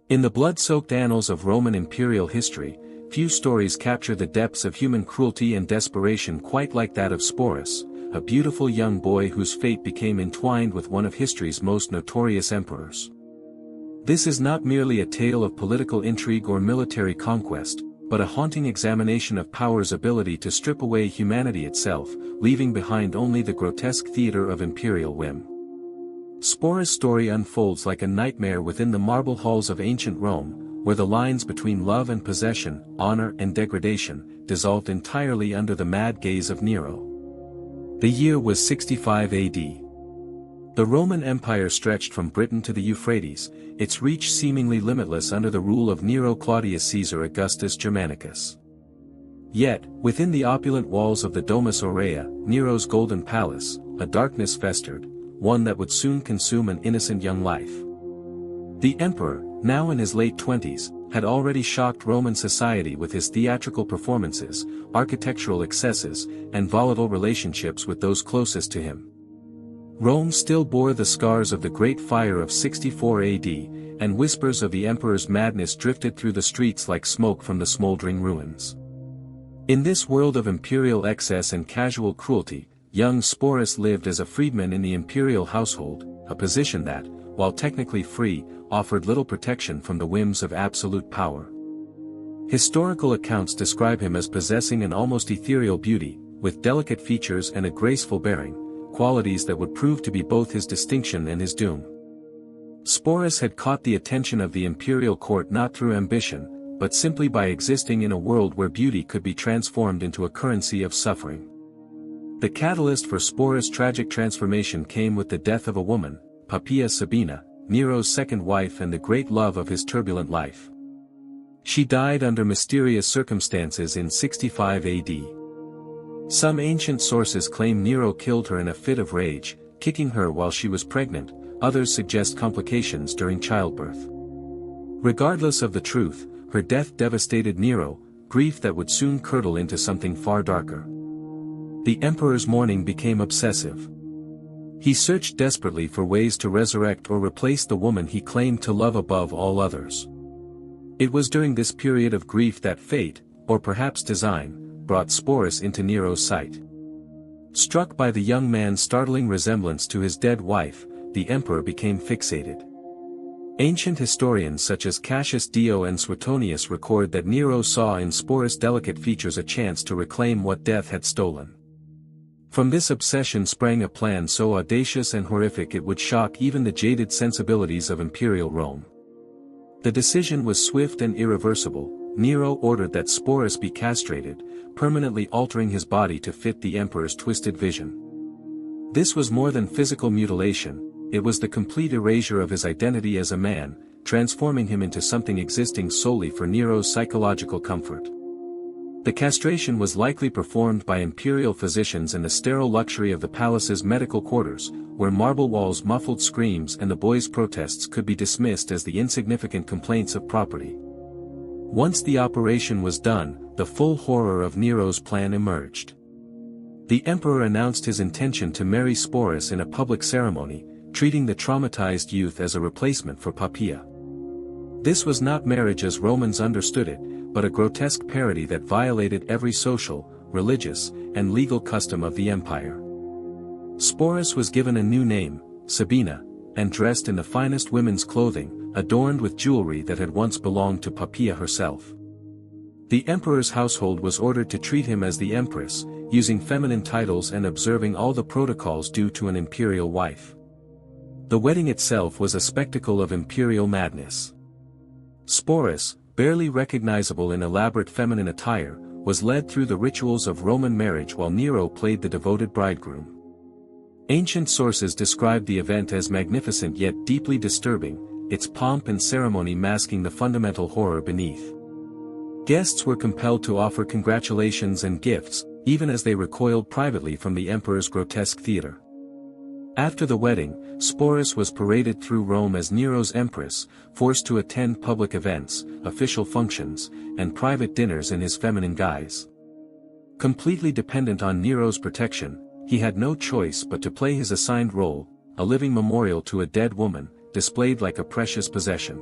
In the blood-soaked annals of Roman imperial history, few stories capture the depths of human cruelty and desperation quite like that of Sporus, a beautiful young boy whose fate became entwined with one of history's most notorious emperors. This is not merely a tale of political intrigue or military conquest, but a haunting examination of power's ability to strip away humanity itself, leaving behind only the grotesque theater of imperial whim. Sporus' story unfolds like a nightmare within the marble halls of ancient Rome, where the lines between love and possession, honor and degradation, dissolved entirely under the mad gaze of Nero. The year was 65 AD. The Roman Empire stretched from Britain to the Euphrates, its reach seemingly limitless under the rule of Nero Claudius Caesar Augustus Germanicus. Yet, within the opulent walls of the Domus Aurea, Nero's golden palace, a darkness festered, one that would soon consume an innocent young life. The emperor, now in his late 20s, had already shocked Roman society with his theatrical performances, architectural excesses, and volatile relationships with those closest to him. Rome still bore the scars of the Great Fire of 64 AD, and whispers of the emperor's madness drifted through the streets like smoke from the smoldering ruins. In this world of imperial excess and casual cruelty, young Sporus lived as a freedman in the imperial household, a position that, while technically free, offered little protection from the whims of absolute power. Historical accounts describe him as possessing an almost ethereal beauty, with delicate features and a graceful bearing, qualities that would prove to be both his distinction and his doom. Sporus had caught the attention of the imperial court not through ambition, but simply by existing in a world where beauty could be transformed into a currency of suffering. The catalyst for Sporus' tragic transformation came with the death of a woman, Poppaea Sabina, Nero's second wife and the great love of his turbulent life. She died under mysterious circumstances in 65 AD. Some ancient sources claim Nero killed her in a fit of rage, kicking her while she was pregnant, others suggest complications during childbirth. Regardless of the truth, her death devastated Nero, grief that would soon curdle into something far darker. The emperor's mourning became obsessive. He searched desperately for ways to resurrect or replace the woman he claimed to love above all others. It was during this period of grief that fate, or perhaps design, brought Sporus into Nero's sight. Struck by the young man's startling resemblance to his dead wife, the emperor became fixated. Ancient historians such as Cassius Dio and Suetonius record that Nero saw in Sporus' delicate features a chance to reclaim what death had stolen. From this obsession sprang a plan so audacious and horrific it would shock even the jaded sensibilities of imperial Rome. The decision was swift and irreversible. Nero ordered that Sporus be castrated, permanently altering his body to fit the emperor's twisted vision. This was more than physical mutilation, it was the complete erasure of his identity as a man, transforming him into something existing solely for Nero's psychological comfort. The castration was likely performed by imperial physicians in the sterile luxury of the palace's medical quarters, where marble walls muffled screams and the boy's protests could be dismissed as the insignificant complaints of property. Once the operation was done, the full horror of Nero's plan emerged. The emperor announced his intention to marry Sporus in a public ceremony, treating the traumatized youth as a replacement for Poppaea. This was not marriage as Romans understood it, but a grotesque parody that violated every social, religious, and legal custom of the empire. Sporus was given a new name, Sabina, and dressed in the finest women's clothing, adorned with jewelry that had once belonged to Poppaea herself. The emperor's household was ordered to treat him as the empress, using feminine titles and observing all the protocols due to an imperial wife. The wedding itself was a spectacle of imperial madness. Sporus, barely recognizable in elaborate feminine attire, was led through the rituals of Roman marriage while Nero played the devoted bridegroom. Ancient sources describe the event as magnificent yet deeply disturbing, its pomp and ceremony masking the fundamental horror beneath. Guests were compelled to offer congratulations and gifts, even as they recoiled privately from the emperor's grotesque theater. After the wedding, Sporus was paraded through Rome as Nero's empress, forced to attend public events, official functions, and private dinners in his feminine guise. Completely dependent on Nero's protection, he had no choice but to play his assigned role, a living memorial to a dead woman, displayed like a precious possession.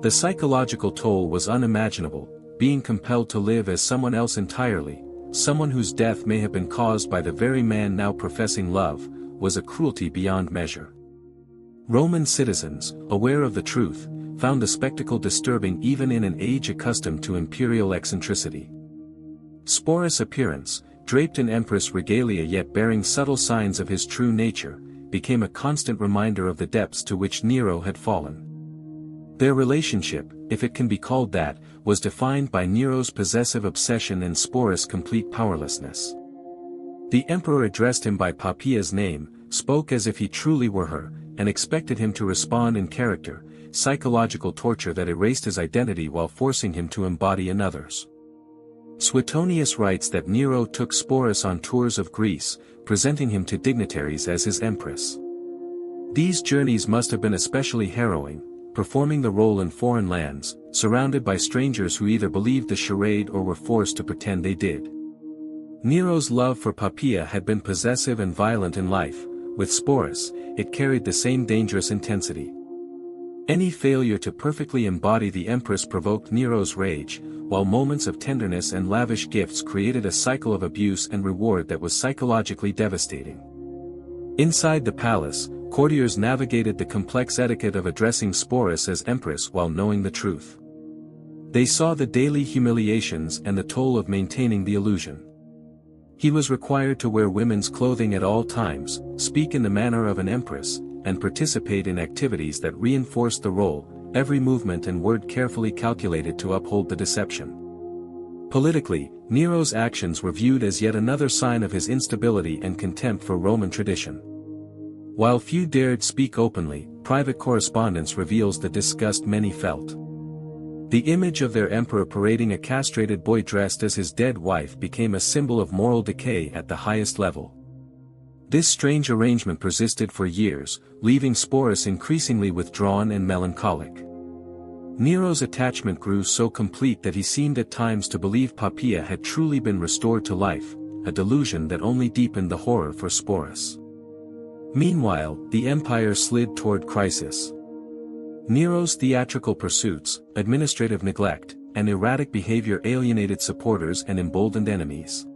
The psychological toll was unimaginable, being compelled to live as someone else entirely, someone whose death may have been caused by the very man now professing love, was a cruelty beyond measure. Roman citizens, aware of the truth, found the spectacle disturbing even in an age accustomed to imperial eccentricity. Sporus' appearance, draped in empress regalia yet bearing subtle signs of his true nature, became a constant reminder of the depths to which Nero had fallen. Their relationship, if it can be called that, was defined by Nero's possessive obsession and Sporus' complete powerlessness. The emperor addressed him by Poppaea's name, spoke as if he truly were her, and expected him to respond in character, psychological torture that erased his identity while forcing him to embody another's. Suetonius writes that Nero took Sporus on tours of Greece, presenting him to dignitaries as his empress. These journeys must have been especially harrowing, performing the role in foreign lands, surrounded by strangers who either believed the charade or were forced to pretend they did. Nero's love for Poppaea had been possessive and violent in life, with Sporus, it carried the same dangerous intensity. Any failure to perfectly embody the empress provoked Nero's rage, while moments of tenderness and lavish gifts created a cycle of abuse and reward that was psychologically devastating. Inside the palace, courtiers navigated the complex etiquette of addressing Sporus as empress while knowing the truth. They saw the daily humiliations and the toll of maintaining the illusion. He was required to wear women's clothing at all times, speak in the manner of an empress, and participate in activities that reinforced the role, every movement and word carefully calculated to uphold the deception. Politically, Nero's actions were viewed as yet another sign of his instability and contempt for Roman tradition. While few dared speak openly, private correspondence reveals the disgust many felt. The image of their emperor parading a castrated boy dressed as his dead wife became a symbol of moral decay at the highest level. This strange arrangement persisted for years, leaving Sporus increasingly withdrawn and melancholic. Nero's attachment grew so complete that he seemed at times to believe Poppaea had truly been restored to life, a delusion that only deepened the horror for Sporus. Meanwhile, the empire slid toward crisis. Nero's theatrical pursuits, administrative neglect, and erratic behavior alienated supporters and emboldened enemies.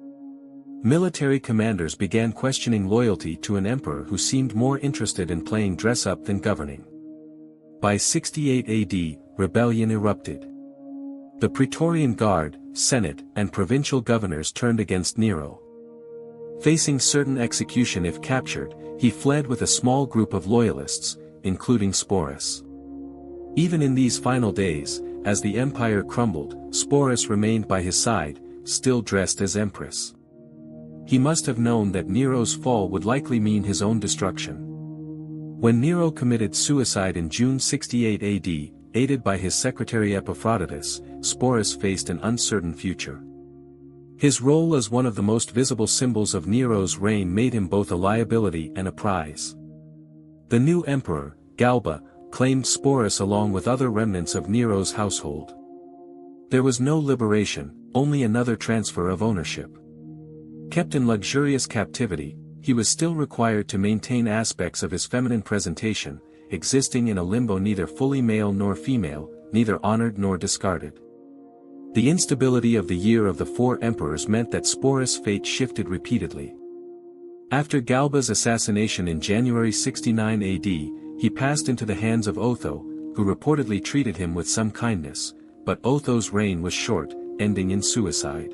Military commanders began questioning loyalty to an emperor who seemed more interested in playing dress-up than governing. By 68 AD, rebellion erupted. The Praetorian Guard, Senate, and provincial governors turned against Nero. Facing certain execution if captured, he fled with a small group of loyalists, including Sporus. Even in these final days, as the empire crumbled, Sporus remained by his side, still dressed as empress. He must have known that Nero's fall would likely mean his own destruction. When Nero committed suicide in June 68 AD, aided by his secretary Epaphroditus, Sporus faced an uncertain future. His role as one of the most visible symbols of Nero's reign made him both a liability and a prize. The new emperor, Galba, claimed Sporus along with other remnants of Nero's household. There was no liberation, only another transfer of ownership. Kept in luxurious captivity, he was still required to maintain aspects of his feminine presentation, existing in a limbo neither fully male nor female, neither honored nor discarded. The instability of the year of the four emperors meant that Sporus' fate shifted repeatedly. After Galba's assassination in January 69 AD, he passed into the hands of Otho, who reportedly treated him with some kindness, but Otho's reign was short, ending in suicide.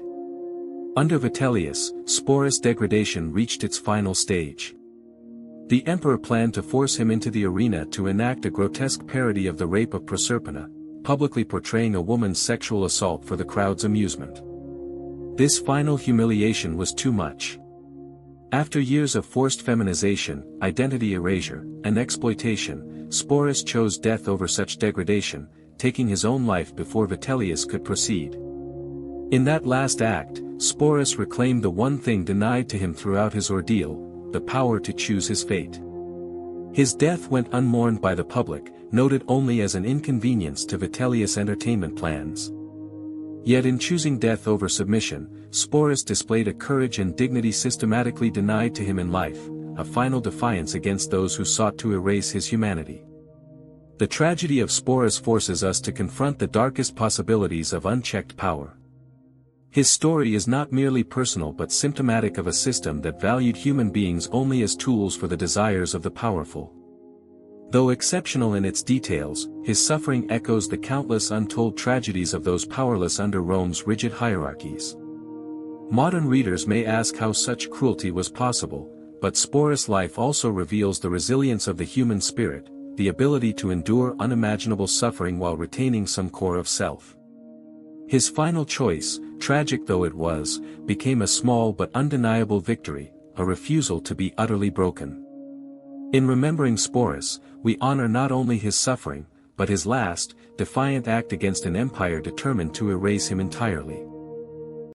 Under Vitellius, Sporus' degradation reached its final stage. The emperor planned to force him into the arena to enact a grotesque parody of the rape of Proserpina, publicly portraying a woman's sexual assault for the crowd's amusement. This final humiliation was too much. After years of forced feminization, identity erasure, and exploitation, Sporus chose death over such degradation, taking his own life before Vitellius could proceed. In that last act, Sporus reclaimed the one thing denied to him throughout his ordeal, the power to choose his fate. His death went unmourned by the public, noted only as an inconvenience to Vitellius' entertainment plans. Yet in choosing death over submission, Sporus displayed a courage and dignity systematically denied to him in life, a final defiance against those who sought to erase his humanity. The tragedy of Sporus forces us to confront the darkest possibilities of unchecked power. His story is not merely personal but symptomatic of a system that valued human beings only as tools for the desires of the powerful. Though exceptional in its details, his suffering echoes the countless untold tragedies of those powerless under Rome's rigid hierarchies. Modern readers may ask how such cruelty was possible, but Sporus' life also reveals the resilience of the human spirit, the ability to endure unimaginable suffering while retaining some core of self. His final choice, tragic though it was, became a small but undeniable victory, a refusal to be utterly broken. In remembering Sporus, we honor not only his suffering, but his last, defiant act against an empire determined to erase him entirely.